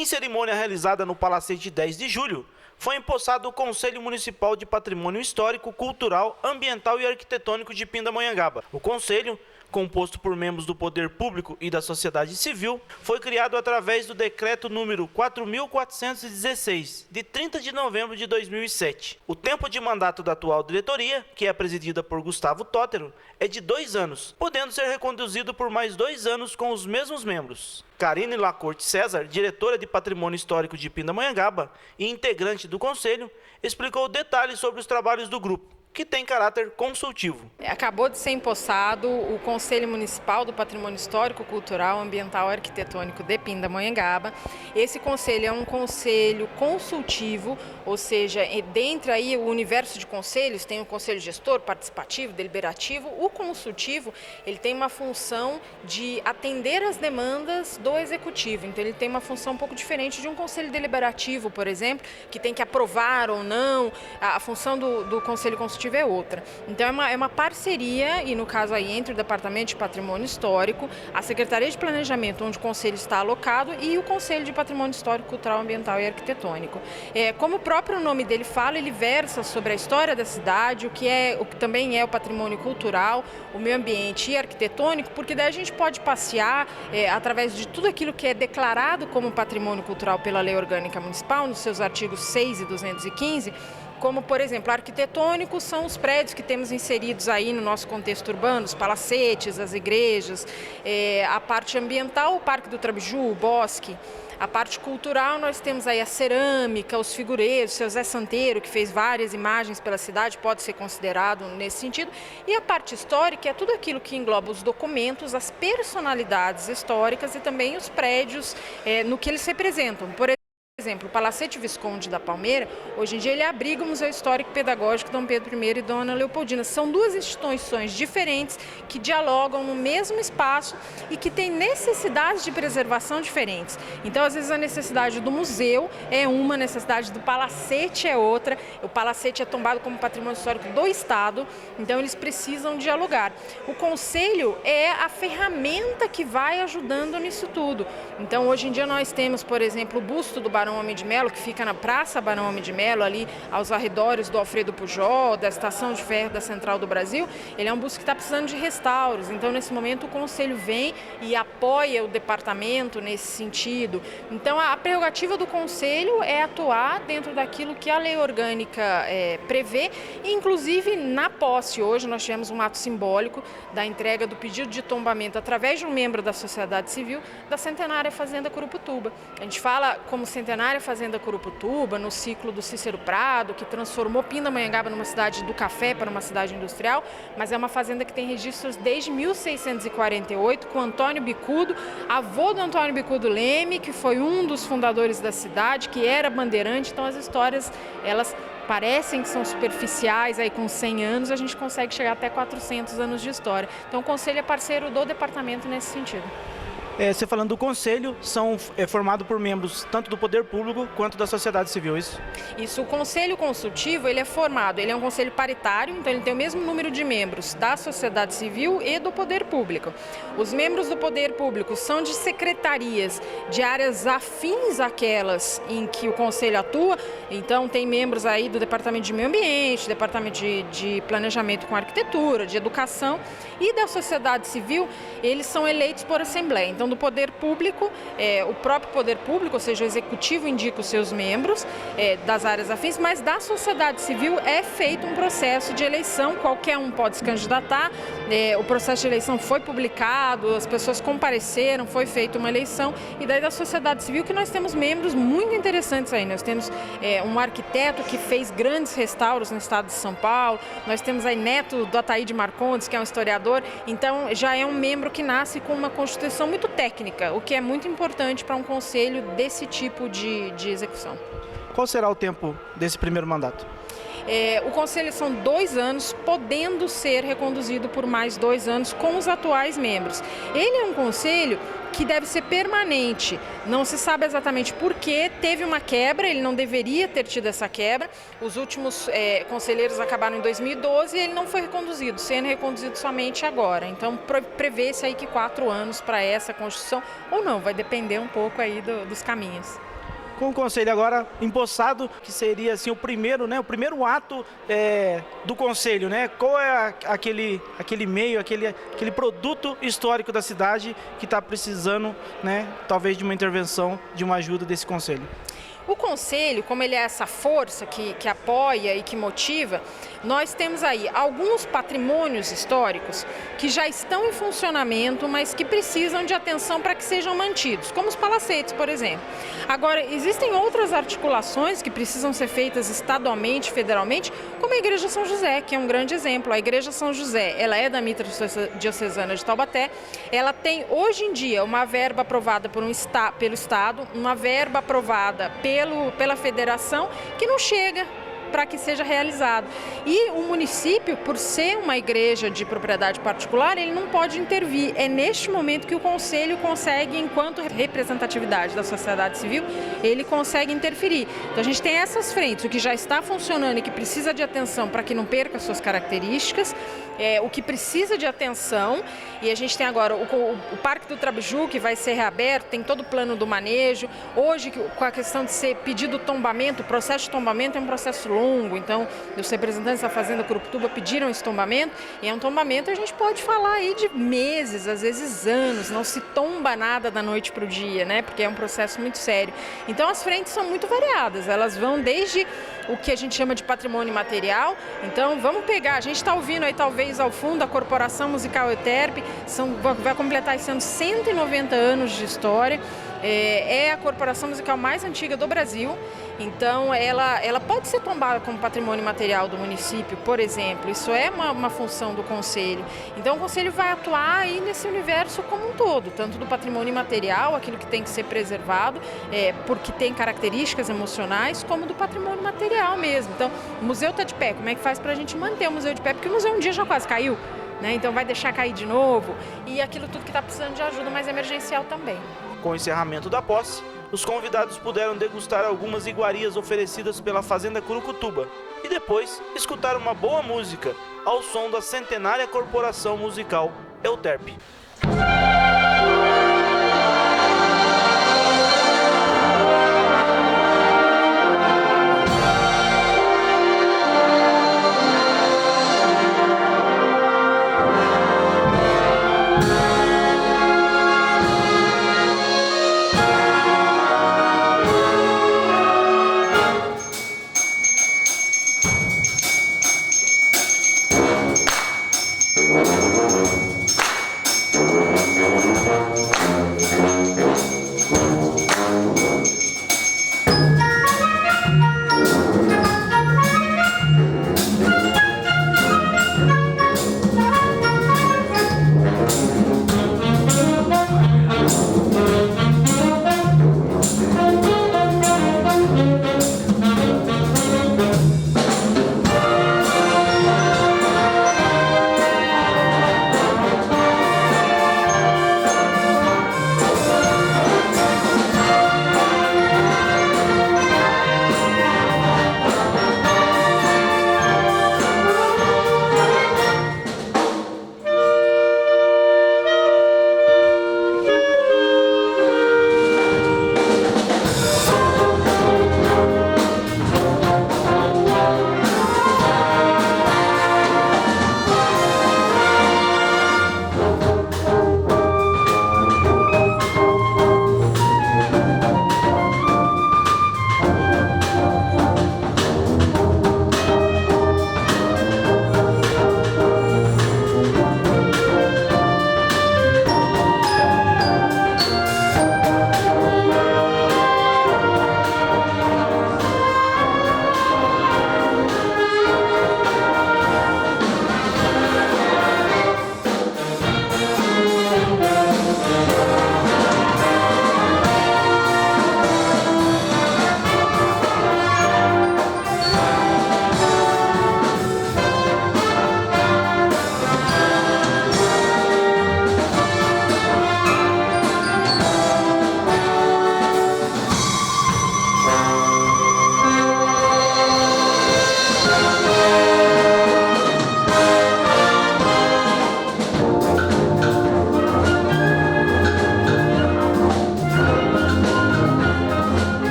Em cerimônia realizada no Palacete 10 de julho, foi empossado o Conselho Municipal de Patrimônio Histórico, Cultural, Ambiental e Arquitetônico de Pindamonhangaba. O Conselho, composto por membros do Poder Público e da sociedade civil, foi criado através do Decreto número 4.416, de 30 de novembro de 2007. O tempo de mandato da atual diretoria, que é presidida por Gustavo Tótero, é de 2 anos, podendo ser reconduzido por mais 2 anos com os mesmos membros. Karine Lacorte César, diretora de Patrimônio Histórico de Pindamonhangaba e integrante do Conselho, explicou detalhes sobre os trabalhos do grupo, que tem caráter consultivo. Acabou de ser empossado o Conselho Municipal do Patrimônio Histórico, Cultural, Ambiental e Arquitetônico de Pindamonhangaba. Esse conselho é um conselho consultivo, ou seja, dentro aí o universo de conselhos tem o conselho gestor, participativo, deliberativo. O consultivo, ele tem uma função de atender às demandas do executivo. Então ele tem uma função um pouco diferente de um conselho deliberativo, por exemplo, que tem que aprovar ou não. A função do conselho consultivo é outra. Então é uma parceria, e no caso aí entre o Departamento de Patrimônio Histórico, a Secretaria de Planejamento, onde o Conselho está alocado, e o Conselho de Patrimônio Histórico, Cultural, Ambiental e Arquitetônico. Como o próprio nome dele fala, ele versa sobre a história da cidade, o que também é o patrimônio cultural, o meio ambiente e arquitetônico, porque daí a gente pode passear através de tudo aquilo que é declarado como patrimônio cultural pela Lei Orgânica Municipal, nos seus artigos 6 e 215, como, por exemplo, arquitetônicos são os prédios que temos inseridos aí no nosso contexto urbano, os palacetes, as igrejas, a parte ambiental, o Parque do Trabiju, o bosque. A parte cultural, nós temos aí a cerâmica, os figureiros, o seu Zé Santeiro, que fez várias imagens pela cidade, pode ser considerado nesse sentido. E a parte histórica é tudo aquilo que engloba os documentos, as personalidades históricas e também os prédios no que eles representam. Por exemplo, o Palacete Visconde da Palmeira, hoje em dia ele abriga o Museu Histórico Pedagógico Dom Pedro I e Dona Leopoldina. São duas instituições diferentes que dialogam no mesmo espaço e que têm necessidades de preservação diferentes. Então, às vezes, a necessidade do museu é uma, a necessidade do palacete é outra. O palacete é tombado como patrimônio histórico do Estado, então eles precisam dialogar. O Conselho é a ferramenta que vai ajudando nisso tudo. Então, hoje em dia nós temos, por exemplo, o busto do Barão Homem de Melo, que fica na Praça Barão Homem de Melo, ali aos arredores do Alfredo Pujol, da Estação de Ferro da Central do Brasil. Ele é um busto que está precisando de restauros, então nesse momento o Conselho vem e apoia o departamento nesse sentido. Então a prerrogativa do Conselho é atuar dentro daquilo que a Lei Orgânica prevê, inclusive na posse. Hoje nós tivemos um ato simbólico da entrega do pedido de tombamento através de um membro da sociedade civil da Centenária Fazenda Curuputuba. A gente fala como Centenária Fazenda Curuputuba, no ciclo do Cícero Prado, que transformou Pindamonhangaba numa cidade do café para uma cidade industrial, mas é uma fazenda que tem registros desde 1648, com Antônio Bicudo, avô do Antônio Bicudo Leme, que foi um dos fundadores da cidade, que era bandeirante. Então as histórias, elas parecem que são superficiais, aí com 100 anos a gente consegue chegar até 400 anos de história. Então o Conselho é parceiro do departamento nesse sentido. Você falando do Conselho, é formado por membros tanto do Poder Público quanto da sociedade civil, isso? Isso, o Conselho Consultivo, ele é um conselho paritário, então ele tem o mesmo número de membros da sociedade civil e do Poder Público. Os membros do Poder Público são de secretarias de áreas afins àquelas em que o Conselho atua, então tem membros aí do Departamento de Meio Ambiente, Departamento de Planejamento com Arquitetura, de Educação, e da sociedade civil, eles são eleitos por Assembleia. Então, do Poder Público, o próprio Poder Público, ou seja, o Executivo indica os seus membros das áreas afins, mas da sociedade civil é feito um processo de eleição, qualquer um pode se candidatar, o processo de eleição foi publicado, as pessoas compareceram, foi feita uma eleição, e daí da sociedade civil que nós temos membros muito interessantes aí. Nós temos um arquiteto que fez grandes restauros no estado de São Paulo, nós temos aí neto do Ataíde Marcondes, que é um historiador, então já é um membro que nasce com uma constituição muito técnica, o que é muito importante para um conselho desse tipo de execução. Qual será o tempo desse primeiro mandato? O conselho são 2 anos, podendo ser reconduzido por mais 2 anos com os atuais membros. Ele é um conselho que deve ser permanente. Não se sabe exatamente por que teve uma quebra, ele não deveria ter tido essa quebra. Os últimos conselheiros acabaram em 2012 e ele não foi reconduzido, sendo reconduzido somente agora. Então prevê-se aí que 4 anos para essa Constituição, ou não, vai depender um pouco aí dos caminhos. com o conselho agora empossado, que seria assim o primeiro, né, o primeiro ato do conselho, né? Qual é aquele meio, aquele produto histórico da cidade que está precisando, né, talvez de uma intervenção, de uma ajuda desse conselho? O conselho, como ele é essa força que apoia e que motiva, nós temos aí alguns patrimônios históricos que já estão em funcionamento, mas que precisam de atenção para que sejam mantidos, como os palacetes, por exemplo. Agora, existem outras articulações que precisam ser feitas estadualmente, federalmente, como a Igreja São José, que é um grande exemplo. A Igreja São José, ela é da Mitra Diocesana de Taubaté, ela tem hoje em dia uma verba aprovada pelo Estado, uma verba aprovada pela federação, que não chega para que seja realizado. E o município, por ser uma igreja de propriedade particular, ele não pode intervir. É neste momento que o conselho consegue, enquanto representatividade da sociedade civil, ele consegue interferir. Então a gente tem essas frentes, o que já está funcionando e que precisa de atenção para que não perca suas características, o que precisa de atenção, e a gente tem agora o Parque do Trabiju, que vai ser reaberto, tem todo o plano do manejo. Hoje, com a questão de ser pedido tombamento, o processo de tombamento é um processo longo, então os representantes da Fazenda Curuputuba pediram esse tombamento, e é um tombamento, a gente pode falar aí de meses, às vezes anos, não se tomba nada da noite para o dia, né? Porque é um processo muito sério. Então as frentes são muito variadas, elas vão desde o que a gente chama de patrimônio imaterial. Então vamos pegar, a gente está ouvindo aí talvez ao fundo a Corporação Musical Euterpe, vai completar esse ano 190 anos de história, é a corporação musical mais antiga do Brasil. Então ela pode ser tombada como patrimônio material do município, por exemplo. Isso é uma função do conselho. Então o conselho vai atuar aí nesse universo como um todo, tanto do patrimônio imaterial, aquilo que tem que ser preservado, porque tem características emocionais, como do patrimônio material mesmo. Então o museu está de pé, como é que faz para a gente manter o museu de pé? Porque o museu um dia já quase caiu, né? Então vai deixar cair de novo, e aquilo tudo que está precisando de ajuda, mas emergencial também. Com o encerramento da posse, os convidados puderam degustar algumas iguarias oferecidas pela Fazenda Curuputuba e depois escutar uma boa música ao som da centenária Corporação Musical Euterpe.